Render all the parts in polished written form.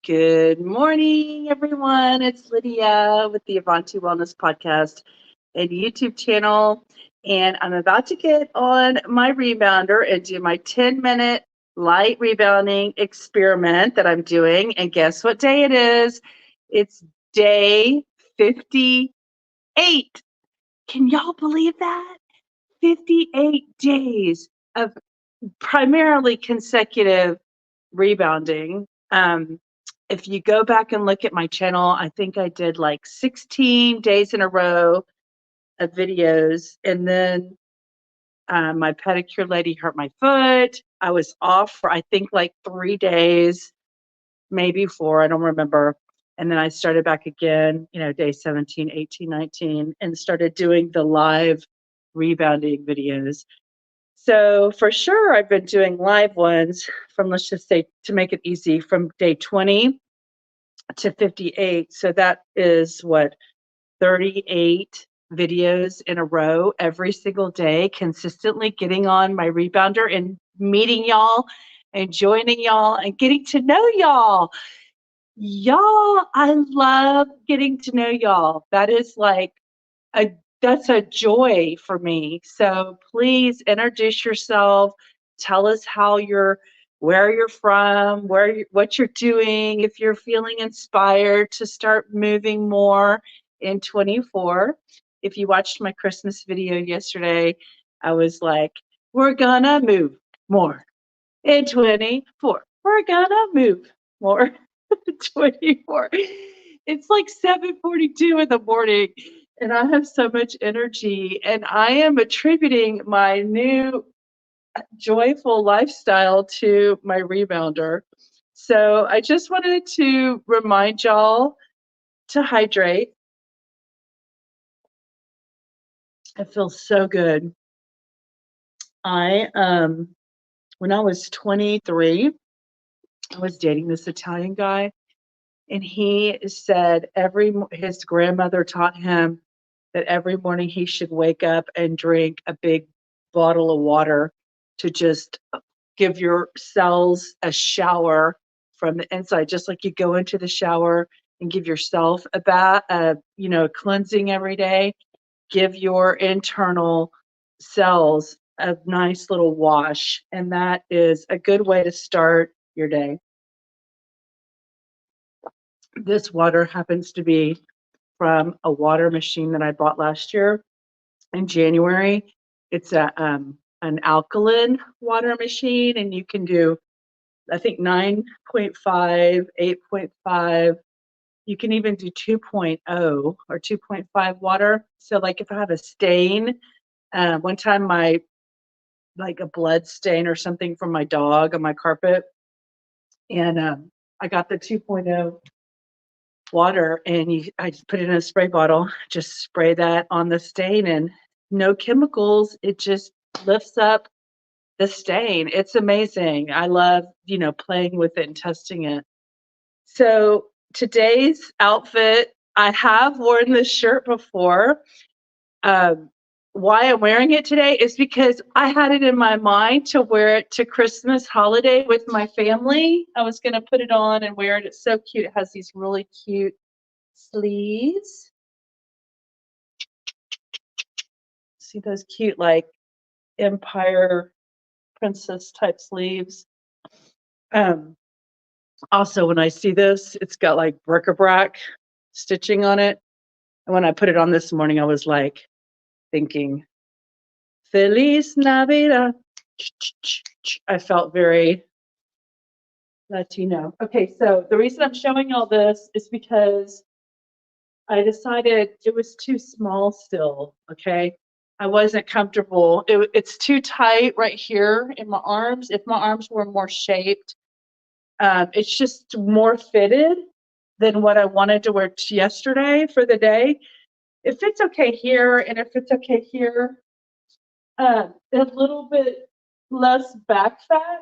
Good morning, everyone. It's Lydia with the Avanti Wellness Podcast and YouTube channel. And I'm about to get on my rebounder and do my 10-minute light rebounding experiment that I'm doing. And guess what day it is? It's day 58. Can y'all believe that? 58 days of primarily consecutive rebounding. If you go back and look at my channel, I think I did like 16 days in a row of videos. And then my pedicure lady hurt my foot. I was off for, I think, like 3 days, maybe 4, I don't remember. And then I started back again, day 17, 18, 19, and started doing the live rebounding videos. So for sure, I've been doing live ones from, let's just say, to make it easy, from day 20 to 58. So that is what, 38 videos in a row every single day, consistently getting on my rebounder and meeting y'all and joining y'all and getting to know y'all. Y'all, I love getting to know y'all. That is like that's a joy for me. So please introduce yourself. Tell us where you're from, what you're doing. If you're feeling inspired to start moving more in 24. If you watched my Christmas video yesterday, I was like, we're gonna move more in 24. We're gonna move more. 24. It's like 7:42 in the morning, and I have so much energy, and I am attributing my new joyful lifestyle to my rebounder. So I just wanted to remind y'all to hydrate. I feel so good. When I was 23, I was dating this Italian guy. And he said his grandmother taught him that every morning he should wake up and drink a big bottle of water to just give your cells a shower from the inside, just like you go into the shower and give yourself a bath, cleansing every day. Give your internal cells a nice little wash, and that is a good way to start your day. This water happens to be from a water machine that I bought last year in January. It's an alkaline water machine, and you can do, I think, 9.5, 8.5. You can even do 2.0 or 2.5 water. So like if I have a stain, one time like a blood stain or something from my dog on my carpet, and I got the 2.0 water, and I just put it in a spray bottle, just spray that on the stain, and no chemicals. It just lifts up the stain. It's amazing. I love, playing with it and testing it. So today's outfit, I have worn this shirt before. Why I'm wearing it today is because I had it in my mind to wear it to Christmas holiday with my family. I was going to put it on and wear it. It's so cute. It has these really cute sleeves. See those cute, like, empire princess type sleeves. Also, when I see this, it's got like bric-a-brac stitching on it. And when I put it on this morning, I was like thinking, Feliz Navidad. I felt very Latino. Okay, so the reason I'm showing all this is because I decided it was too small still, okay? I wasn't comfortable. It's too tight right here in my arms. If my arms were more shaped, it's just more fitted than what I wanted to wear yesterday for the day. It fits okay here, and it fits okay here. A little bit less back fat,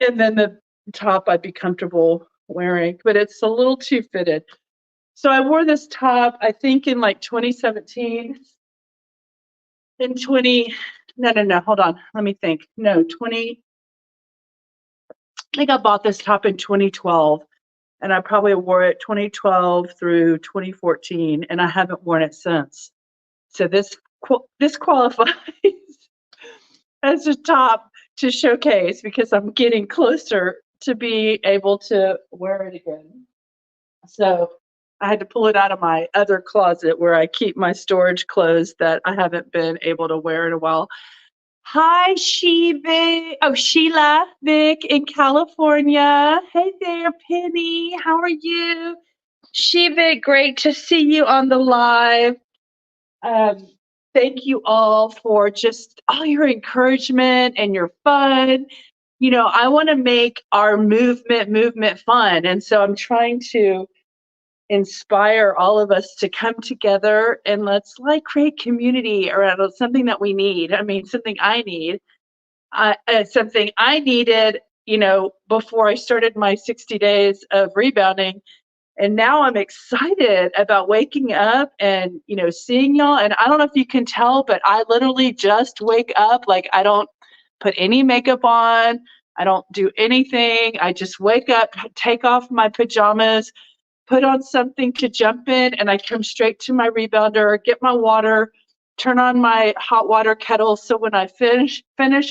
and then the top I'd be comfortable wearing, but it's a little too fitted. So I wore this top, I think, in like 2017. No, hold on. Let me think. No, think I bought this top in 2012, and I probably wore it 2012 through 2014, and I haven't worn it since. So this qualifies as a top to showcase because I'm getting closer to be able to wear it again. So I had to pull it out of my other closet where I keep my storage clothes that I haven't been able to wear in a while. Hi, Sheila Vic in California. Hey there, Penny. How are you? Vic, great to see you on the live. Thank you all for just all your encouragement and your fun. You know, I want to make our movement fun. And so I'm trying to inspire all of us to come together and let's like create community around something that we need. I mean, something I need, something I needed, you know, before I started my 60 days of rebounding. And now I'm excited about waking up and, you know, seeing y'all. And I don't know if you can tell, but I literally just wake up. Like I don't put any makeup on. I don't do anything. I just wake up, take off my pajamas, put on something to jump in, and I come straight to my rebounder, get my water, turn on my hot water kettle. So when I finish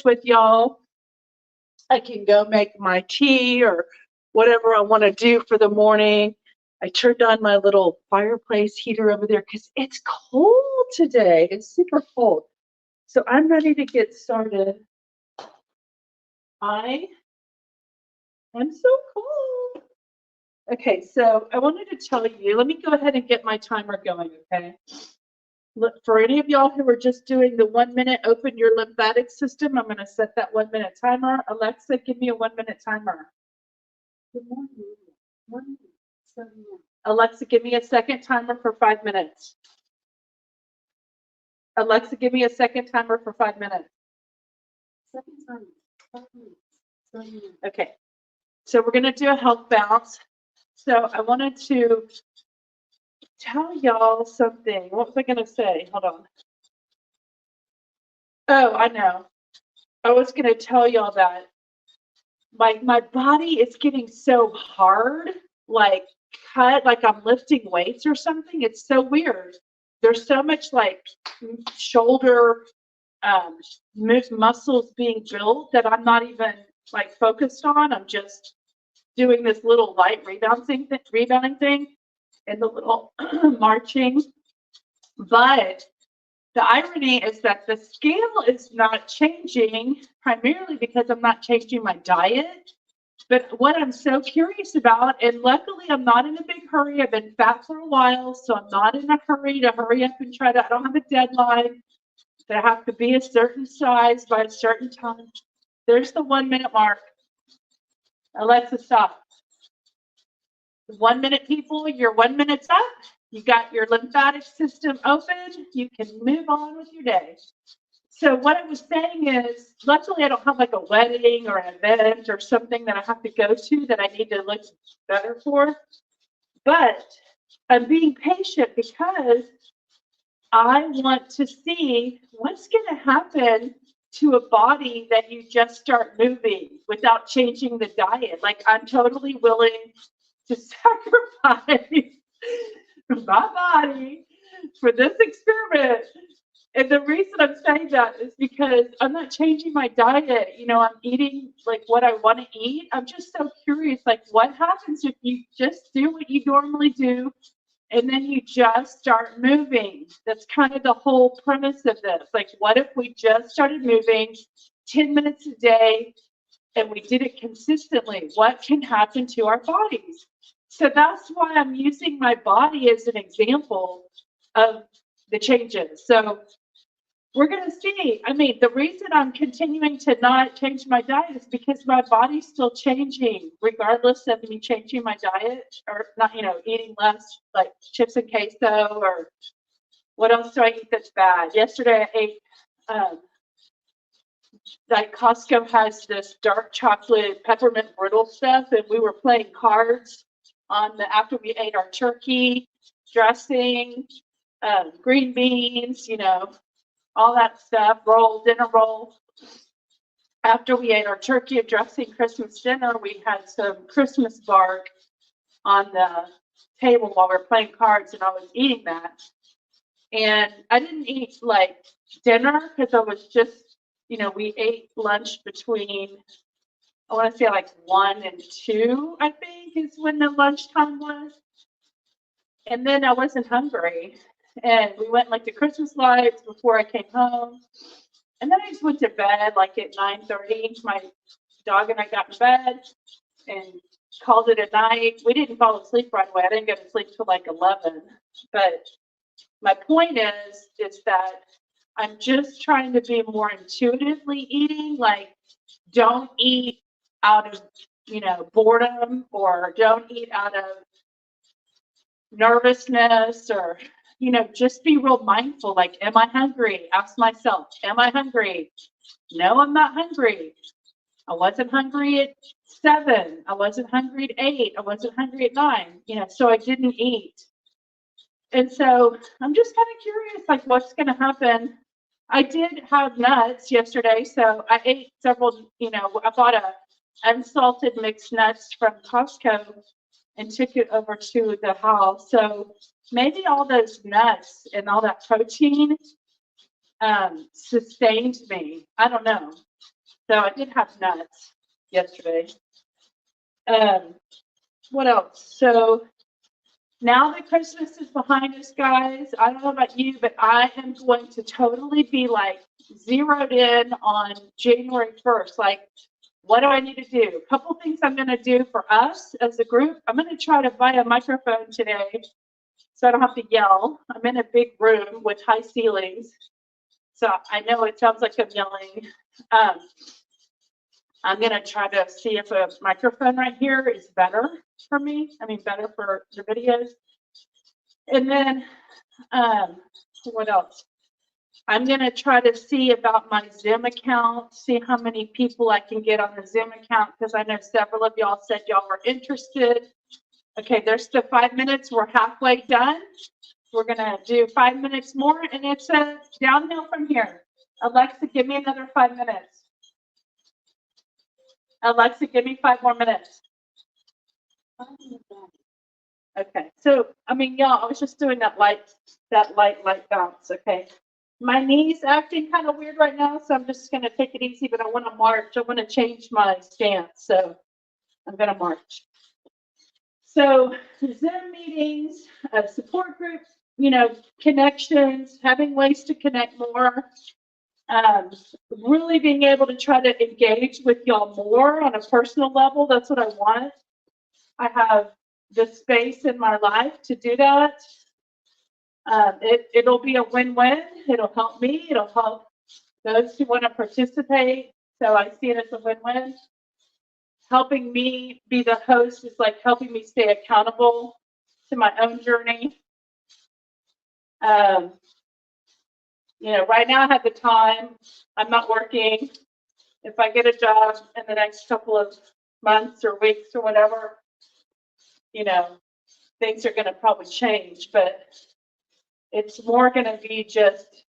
with y'all, I can go make my tea or whatever I want to do for the morning. I turned on my little fireplace heater over there because it's cold today. It's super cold. So I'm ready to get started. I am so cold. Okay, so I wanted to tell you, let me go ahead and get my timer going, okay? Look, for any of y'all who are just doing the 1 minute open your lymphatic system, I'm going to set that 1 minute timer. Alexa, give me a 1 minute timer. Good morning. Alexa, give me a second timer for 5 minutes. Alexa, give me a second timer for 5 minutes. Second timer, 5 minutes. Okay, so we're going to do a health bounce. So I wanted to tell y'all something. What was I going to say? Hold on. Oh, I know. I was going to tell y'all that my body is getting so hard, like cut, like I'm lifting weights or something. It's so weird. There's so much like shoulder muscles being built that I'm not even like focused on. I'm just doing this little light rebounding thing and the little marching. But the irony is that the scale is not changing primarily because I'm not changing my diet. But what I'm so curious about, and luckily I'm not in a big hurry. I've been fat for a while, so I'm not in a hurry to hurry up and try to, I don't have a deadline that I have to be a certain size by a certain time. There's the 1 minute mark. Alexa, stop. 1 minute, people, your 1 minute's up. You got your lymphatic system open. You can move on with your day. So what I was saying is, luckily I don't have like a wedding or an event or something that I have to go to that I need to look better for. But I'm being patient because I want to see what's going to happen to a body that you just start moving without changing the diet. Like I'm totally willing to sacrifice my body for this experiment. And the reason I'm saying that is because I'm not changing my diet. You know, I'm eating like what I want to eat. I'm just so curious, like what happens if you just do what you normally do and then you just start moving? That's kind of the whole premise of this. Like, what if we just started moving 10 minutes a day and we did it consistently? What can happen to our bodies? So that's why I'm using my body as an example of the changes. So we're going to see. I mean, the reason I'm continuing to not change my diet is because my body's still changing, regardless of me changing my diet or not, you know, eating less like chips and queso or what else do I eat that's bad? Yesterday I ate, like Costco has this dark chocolate peppermint brittle stuff, and we were playing cards on the after we ate our turkey dressing, green beans, you know, all that stuff, dinner roll. after we ate our turkey and dressing Christmas dinner, we had some Christmas bark on the table while we were playing cards, and I was eating that. And I didn't eat like dinner because I was just, we ate lunch between, I want to say like 1 and 2, I think is when the lunchtime was. And then I wasn't hungry. And we went like to Christmas lights before I came home. And then I just went to bed like at 9:30. My dog and I got in bed and called it a night. We didn't fall asleep right away. I didn't go to sleep till like 11. But my point is that I'm just trying to be more intuitively eating. Like, don't eat out of, boredom, or don't eat out of nervousness, or, just be real mindful. Like, am I hungry? Ask myself, am I hungry? No, I'm not hungry. I wasn't hungry at 7. I wasn't hungry at 8. I wasn't hungry at 9, so I didn't eat. And so I'm just kind of curious, like, what's going to happen. I did have nuts yesterday, so I ate several, I bought a unsalted mixed nuts from Costco and took it over to the house. So maybe all those nuts and all that protein sustained me. I don't know. So I did have nuts yesterday. What else? So now that Christmas is behind us, guys, I don't know about you, but I am going to totally be like zeroed in on January 1st. Like, what do I need to do? A couple things I'm going to do for us as a group. I'm going to try to buy a microphone today so I don't have to yell. I'm in a big room with high ceilings, so I know it sounds like I'm yelling. I'm going to try to see if a microphone right here is better for me. I mean, better for the videos. And then what else? I'm going to try to see about my Zoom account, see how many people I can get on the Zoom account, because I know several of y'all said y'all were interested. Okay, there's the 5 minutes. We're halfway done. We're going to do 5 minutes more, and it's downhill from here. Alexa, give me another 5 minutes. Alexa, give me 5 more minutes. Okay, so, I mean, y'all, I was just doing that light bounce, okay? My knee's acting kind of weird right now, so I'm just going to take it easy, but I want to march. I want to change my stance, so I'm going to march. So Zoom meetings, support groups, connections, having ways to connect more, really being able to try to engage with y'all more on a personal level. That's what I want. I have the space in my life to do that. It'll be a win-win. It'll help me. It'll help those who want to participate. So I see it as a win-win. Helping me be the host is like helping me stay accountable to my own journey. Right now I have the time. I'm not working. If I get a job in the next couple of months or weeks or whatever, things are going to probably change, but it's more going to be just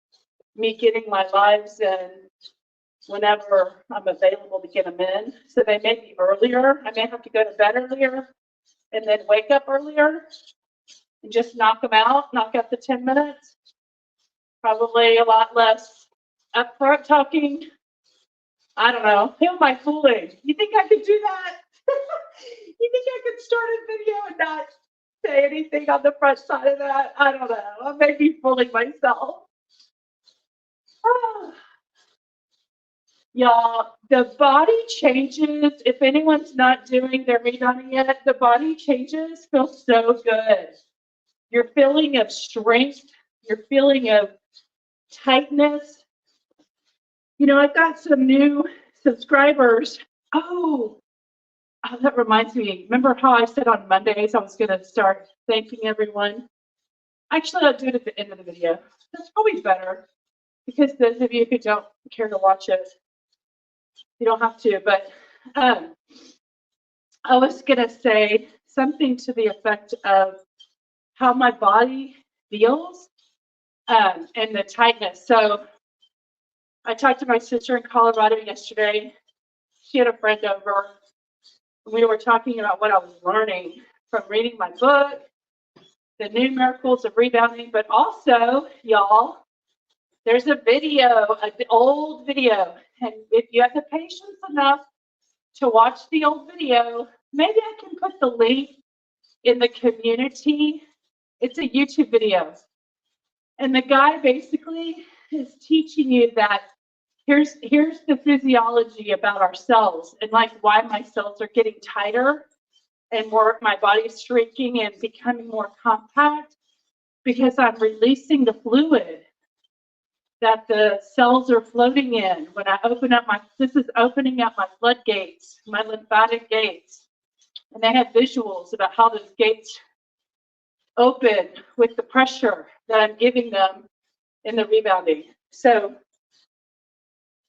me getting my lives in whenever I'm available to get them in. So they may be earlier. I may have to go to bed earlier and then wake up earlier and just knock them out, knock out the 10 minutes. Probably a lot less upfront talking. I don't know. Who am I fooling? You think I could do that? You think I could start a video and not say anything on the front side of that? I don't know. I may be fooling myself. Y'all, the body changes. If anyone's not doing their rebounding yet, the body changes feel so good. Your feeling of strength, your feeling of tightness. I've got some new subscribers. Oh, that reminds me. Remember how I said on Mondays I was going to start thanking everyone? Actually, I'll do it at the end of the video. That's probably better, because those of you who don't care to watch it, you don't have to. But I was going to say something to the effect of how my body feels and the tightness. So I talked to my sister in Colorado yesterday, she had a friend over. We were talking about what I was learning from reading my book, The New Miracles of Rebounding, but also, y'all, there's a video, an old video, and if you have the patience enough to watch the old video, maybe I can put the link in the community. It's a YouTube video. And the guy basically is teaching you that here's the physiology about our cells and like why my cells are getting tighter and more, my body's shrinking and becoming more compact because I'm releasing the fluid that the cells are floating in. When I open up this is opening up my floodgates, my lymphatic gates. And they have visuals about how those gates open with the pressure that I'm giving them in the rebounding. So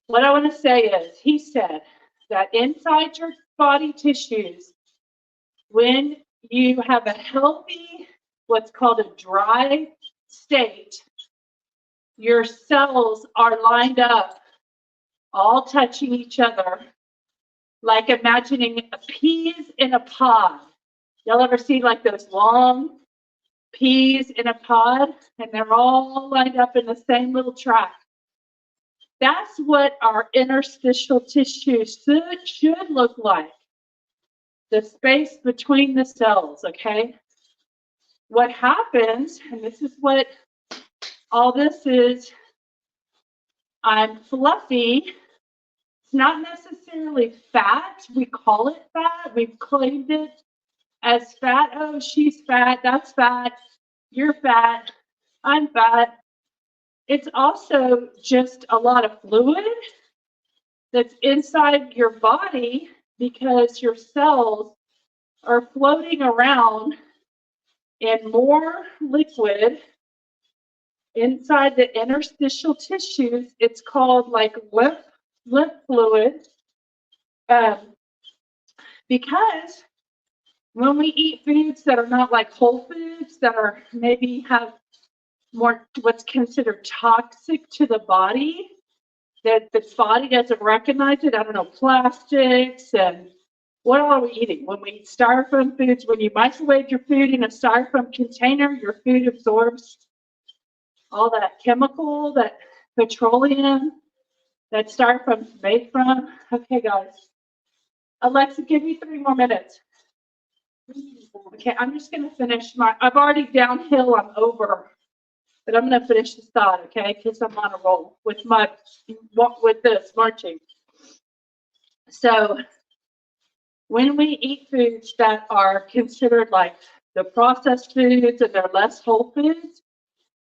what I want to say is, he said that inside your body tissues, when you have a healthy, what's called a dry state, your cells are lined up, all touching each other, like imagining peas in a pod. Y'all ever see like those long peas in a pod, and they're all lined up in the same little track? That's what our interstitial tissue should look like. The space between the cells, okay? What happens, and this is what all this is, I'm fluffy. It's not necessarily fat. We call it fat. We've claimed it as fat. Oh, she's fat. That's fat. You're fat. I'm fat. It's also just a lot of fluid that's inside your body because your cells are floating around in more liquid inside the interstitial tissues. It's called like lymph fluid, because when we eat foods that are not like whole foods, that are maybe have more what's considered toxic to the body, that the body doesn't recognize it. I don't know, plastics and what are we eating? When we eat styrofoam foods, when you microwave your food in a styrofoam container, your food absorbs all that chemical, that petroleum, that styrofoam's made from. Okay, guys. Alexa, give me 3 more minutes. Okay, I'm just going to finish I've already downhill, I'm over. But I'm going to finish this thought, okay? Because I'm on a roll with this marching. So when we eat foods that are considered like the processed foods and they're less whole foods,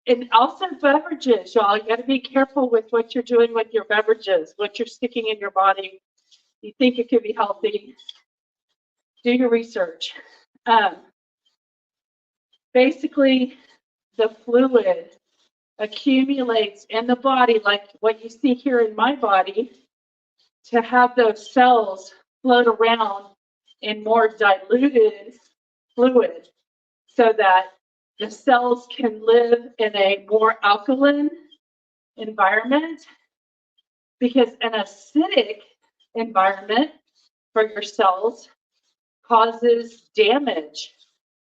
and also beverages, y'all, you got to be careful with what you're doing with your beverages, what you're sticking in your body. You think it could be healthy, do your research. Basically, the fluid accumulates in the body, like what you see here in my body, to have those cells float around in more diluted fluid so that the cells can live in a more alkaline environment, because an acidic environment for your cells causes damage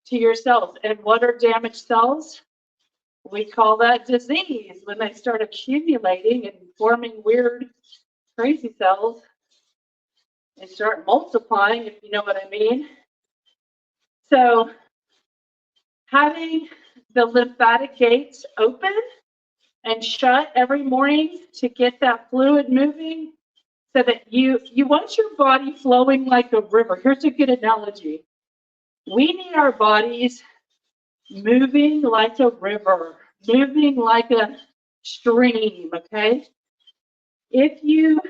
to your cells. And what are damaged cells? We call that disease when they start accumulating and forming weird, crazy cells and start multiplying, if you know what I mean. So having the lymphatic gates open and shut every morning to get that fluid moving, so that you want your body flowing like a river. Here's a good analogy. We need our bodies moving like a river, moving like a stream, okay? If you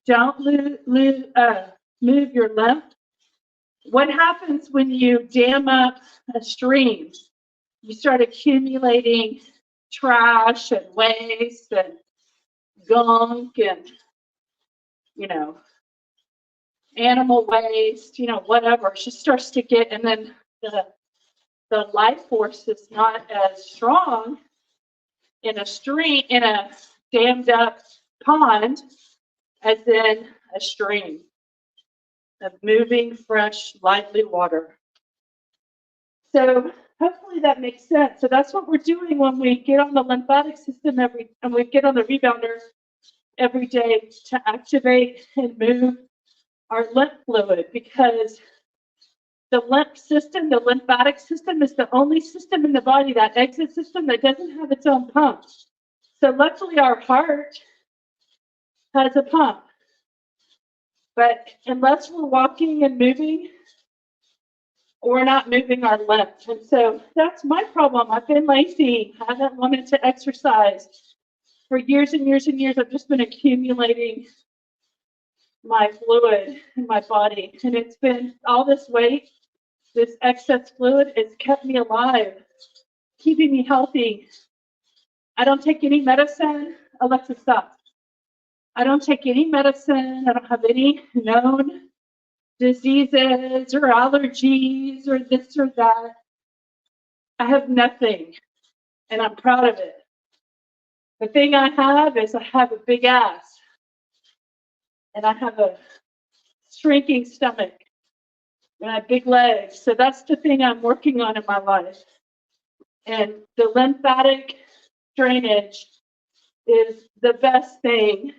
don't move your lymph, what happens when you dam up a stream? You start accumulating trash and waste and gunk and, animal waste, whatever. It just starts to get, and then the life force is not as strong in a stream, in a dammed up pond, as in a stream. of moving, fresh, lively water. So hopefully that makes sense. So that's what we're doing when we get on the lymphatic system and we get on the rebounder every day to activate and move our lymph fluid, because the lymphatic system is the only system in the body, that exit system, that doesn't have its own pump. So luckily our heart has a pump. But unless we're walking and moving, we're not moving our lymph. And so that's my problem. I've been lazy. I haven't wanted to exercise for years and years and years. I've just been accumulating my fluid in my body. And it's been all this weight, this excess fluid, it's kept me alive, keeping me healthy. I don't take any medicine. Alexa, stop. I don't take any medicine. I don't have any known diseases or allergies or this or that. I have nothing, and I'm proud of it. The thing I have is I have a big ass, and I have a shrinking stomach, and I have big legs. So that's the thing I'm working on in my life. And the lymphatic drainage is the best thing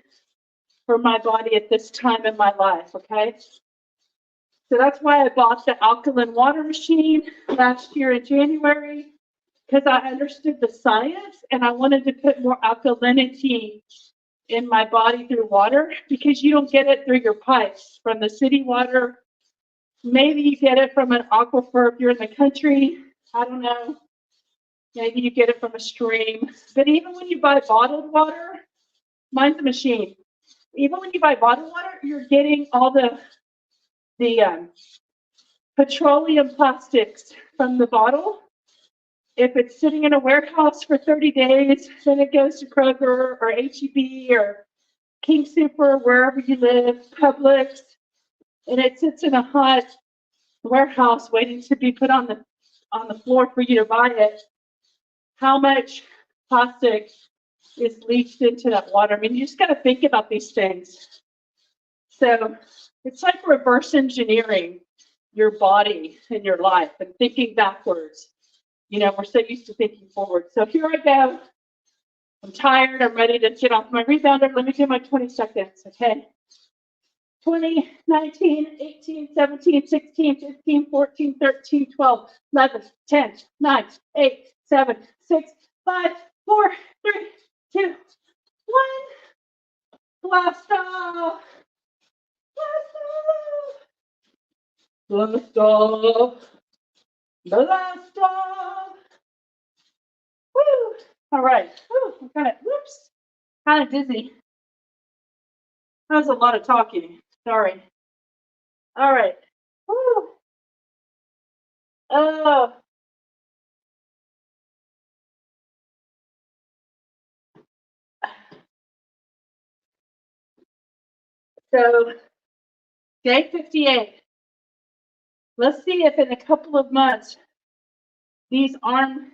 for my body at this time in my life, okay? So that's why I bought the alkaline water machine last year in January, because I understood the science and I wanted to put more alkalinity in my body through water, because you don't get it through your pipes from the city water. Maybe you get it from an aquifer if you're in the country. I don't know. Maybe you get it from a stream. But even when you buy bottled water, mine's a machine. Even when you buy bottled water, you're getting all the petroleum plastics from the bottle. If it's sitting in a warehouse for 30 days, then it goes to Kroger or HEB or King Super, wherever you live, Publix, and it sits in a hot warehouse waiting to be put on the floor for you to buy it. How much plastic is leached into that water? I mean, you just got to think about these things. So it's like reverse engineering your body and your life and thinking backwards. You know, we're so used to thinking forward. So here I go. I'm tired. I'm ready to get off my rebounder. Let me do my 20 seconds, okay? 20, 19, 18, 17, 16, 15, 14, 13, 12, 11, 10, 9, 8, 7, 6, 5, 4, 3, 2, 1. Blast off. Blast off. Blast off. Woo. All right. Woo. I'm kind of dizzy. That was a lot of talking. Sorry. All right. Woo. Oh. So, day 58. Let's see if in a couple of months these arms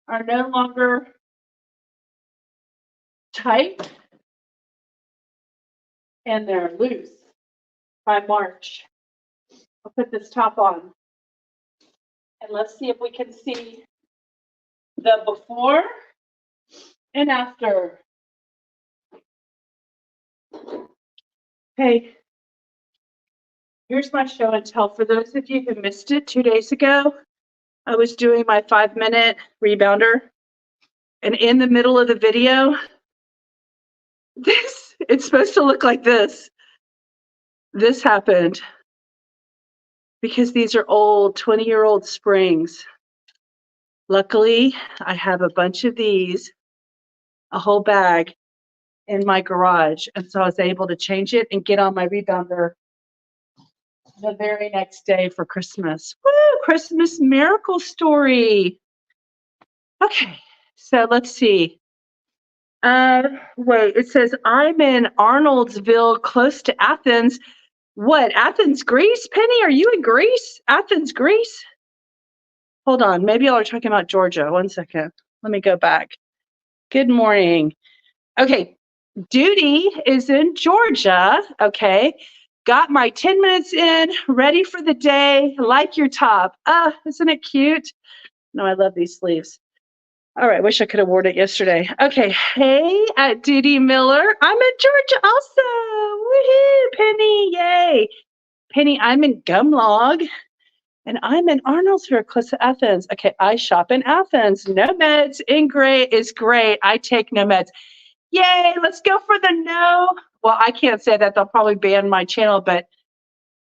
are no longer tight and they're loose by March. I'll put this top on. And let's see if we can see the before and after. Okay, here's my show and tell. For those of you who missed it 2 days ago, I was doing my 5-minute rebounder. And in the middle of the video, it's supposed to look like this. This happened because these are old 20-year-old springs. Luckily, I have a bunch of these, a whole bag in my garage. And so I was able to change it and get on my rebounder the very next day for Christmas. Woo, Christmas miracle story. Okay, so let's see. Wait, it says I'm in Arnoldsville, close to Athens. What, Athens, Greece? Penny, are you in Greece? Athens, Greece? Hold on, maybe y'all are talking about Georgia. 1 second. Let me go back. Good morning. Okay, Duty is in Georgia, okay? got my 10 minutes in, ready for the day, like your top. Isn't it cute? No, I love these sleeves. All right, wish I could have worn it yesterday. Okay, hey, at Didi Miller. I'm in Georgia also. Woohoo, Penny, yay. Penny, I'm in Gumlog, and I'm in Arnold's close to Athens. Okay, I shop in Athens. No meds in gray is great. I take no meds. Yay, let's go for the no. Well, I can't say that. They'll probably ban my channel, but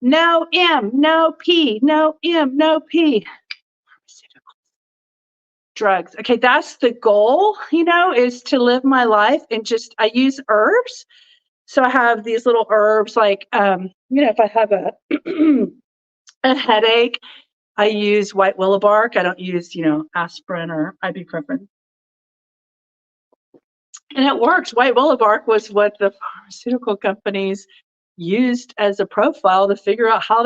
no M, no P, no M, no P. Drugs. Okay, that's the goal, is to live my life and just, I use herbs. So I have these little herbs like, if I have a headache, I use white willow bark. I don't use, aspirin or ibuprofen. And it works. White willow bark was what the pharmaceutical companies used as a profile to figure out how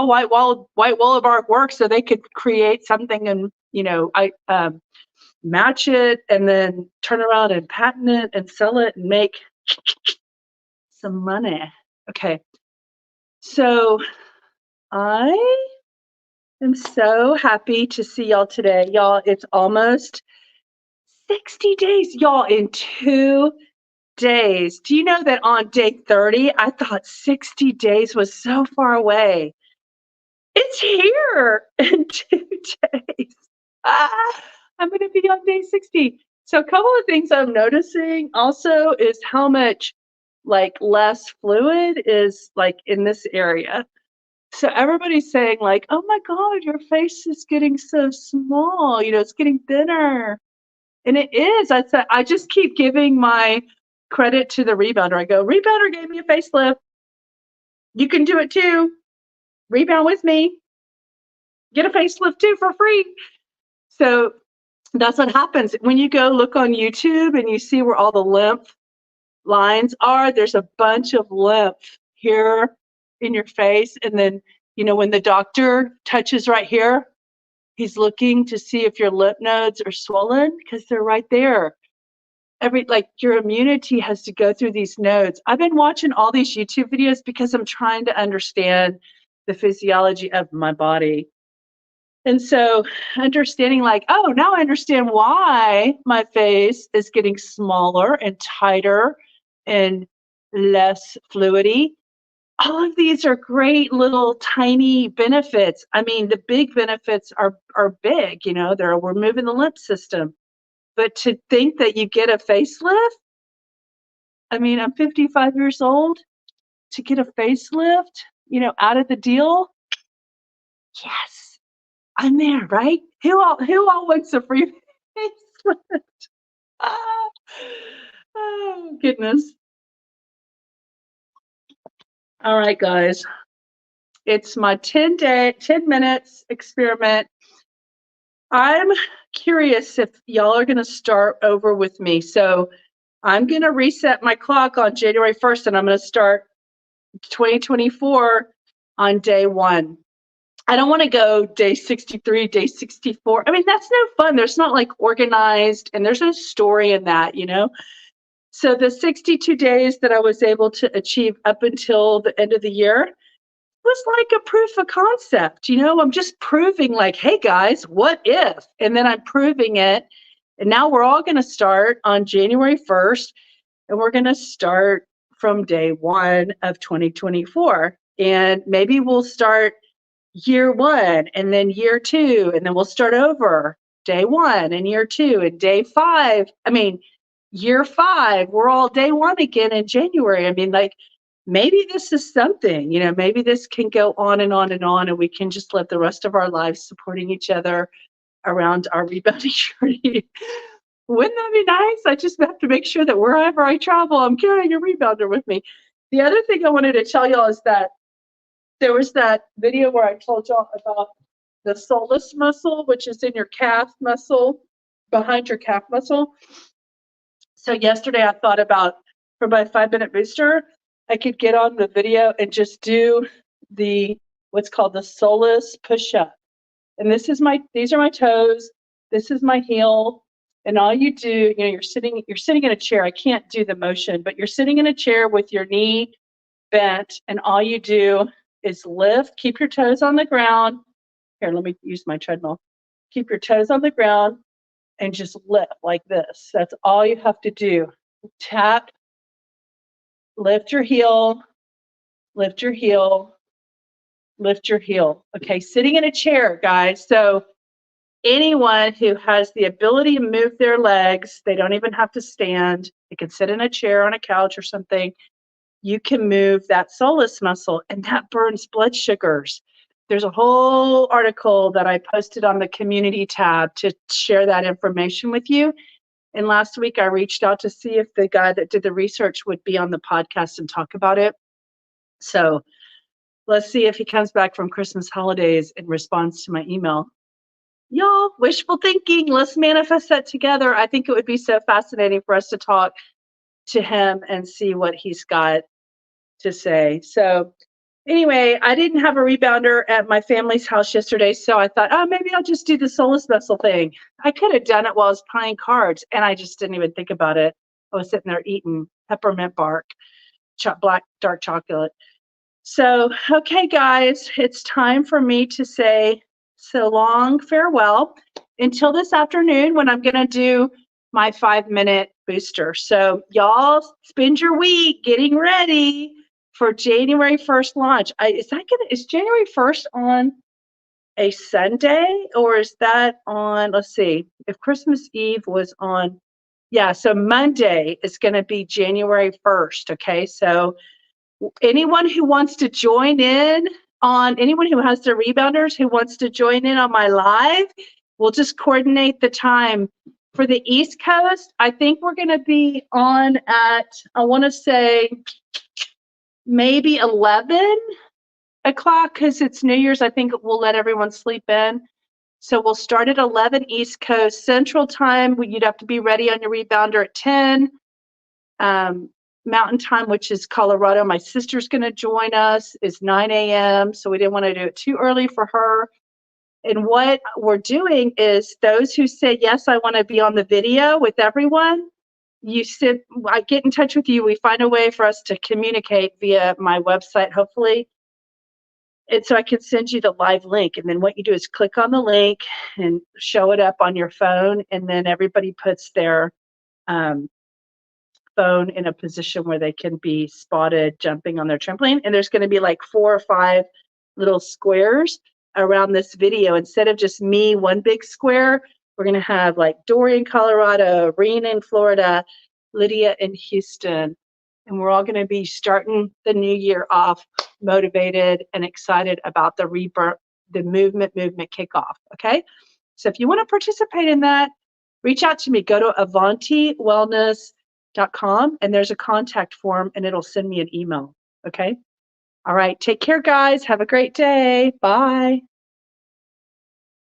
white willow bark works, so they could create something and match it and then turn around and patent it and sell it and make some money. Okay, so I am so happy to see y'all today. Y'all, it's almost 60 days, y'all, in 2 days. Do you know that on day 30, I thought 60 days was so far away? It's here in 2 days. I'm going to be on day 60. So a couple of things I'm noticing also is how much less fluid is in this area. So everybody's saying oh my God, your face is getting so small. It's getting thinner. And it is. I just keep giving my credit to the rebounder. I go, rebounder gave me a facelift. You can do it too. Rebound with me. Get a facelift too for free. So that's what happens. When you go look on YouTube and you see where all the lymph lines are, there's a bunch of lymph here in your face. And then, when the doctor touches right here, he's looking to see if your lymph nodes are swollen because they're right there. Your immunity has to go through these nodes. I've been watching all these YouTube videos because I'm trying to understand the physiology of my body. And so understanding now I understand why my face is getting smaller and tighter and less fluidy. All of these are great little tiny benefits. I mean, the big benefits are big, we're moving the lymph system. But to think that you get a facelift, I mean, I'm 55 years old, to get a facelift, out of the deal, yes, I'm there, right? Who all wants a free facelift? Oh, goodness. All right, guys. It's my 10 minutes experiment. I'm curious if y'all are going to start over with me. So I'm going to reset my clock on January 1st, and I'm going to start 2024 on day 1. I don't want to go day 63, day 64. I mean, that's no fun. There's not organized, and there's no story in that, So the 62 days that I was able to achieve up until the end of the year was like a proof of concept. I'm just proving hey guys, what if? And then I'm proving it. And now we're all going to start on January 1st, and we're going to start from day 1 of 2024. And maybe we'll start year 1 and then year 2, and then we'll start over day 1 and year 2 and day 5. I mean, year 5, we're all day 1 again in January. I mean, maybe this is something, maybe this can go on and on and on, and we can just live the rest of our lives supporting each other around our rebounding journey. Wouldn't that be nice? I just have to make sure that wherever I travel, I'm carrying a rebounder with me. The other thing I wanted to tell y'all is that there was that video where I told y'all about the soleus muscle, which is in your calf muscle, behind your calf muscle. So yesterday I thought about, for my 5-minute booster, I could get on the video and just do what's called the soleus push-up. And these are my toes, this is my heel, and all you do, you're sitting in a chair. I can't do the motion, but you're sitting in a chair with your knee bent, and all you do is lift, keep your toes on the ground. Here, let me use my treadmill. Keep your toes on the ground and just lift like this. That's all you have to do. Tap, lift your heel, lift your heel, lift your heel. Okay, sitting in a chair, guys. So anyone who has the ability to move their legs, they don't even have to stand. They can sit in a chair on a couch or something. You can move that soleus muscle, and that burns blood sugars. There's a whole article that I posted on the community tab to share that information with you. And last week I reached out to see if the guy that did the research would be on the podcast and talk about it. So let's see if he comes back from Christmas holidays and responds to my email. Y'all, wishful thinking. Let's manifest that together. I think it would be so fascinating for us to talk to him and see what he's got to say. So anyway, I didn't have a rebounder at my family's house yesterday, so I thought, oh, maybe I'll just do the soleus muscle thing. I could have done it while I was playing cards, and I just didn't even think about it. I was sitting there eating peppermint bark, black dark chocolate. So, okay, guys, it's time for me to say so long, farewell, until this afternoon when I'm going to do my 5-minute booster. So, y'all spend your week getting ready for January 1st launch. Is January 1st on a Sunday, or is that on, let's see, if Christmas Eve was on, yeah, so Monday is going to be January 1st, okay? So anyone who wants to join in anyone who has their rebounders who wants to join in on my live, we'll just coordinate the time. For the East Coast, I think we're going to be on at, I want to say, maybe 11 o'clock because it's New Year's. I think we'll let everyone sleep in. So we'll start at 11 East Coast Central Time. You'd have to be ready on your rebounder at 10. Mountain Time, which is Colorado. My sister's going to join us, is 9 a.m. So we didn't want to do it too early for her. And what we're doing is those who say, yes, I want to be on the video with everyone, I get in touch with you. We find a way for us to communicate via my website, hopefully. And so I can send you the live link. And then what you do is click on the link and show it up on your phone. And then everybody puts their phone in a position where they can be spotted jumping on their trampoline. And there's going to be like 4 or 5 little squares around this video. Instead of just me, one big square, we're going to have like Dory in Colorado, Reen in Florida, Lydia in Houston. And we're all going to be starting the new year off motivated and excited about the movement kickoff. Okay. So if you want to participate in that, reach out to me. Go to avantiwellness.com and there's a contact form and it'll send me an email. Okay. All right. Take care, guys. Have a great day. Bye.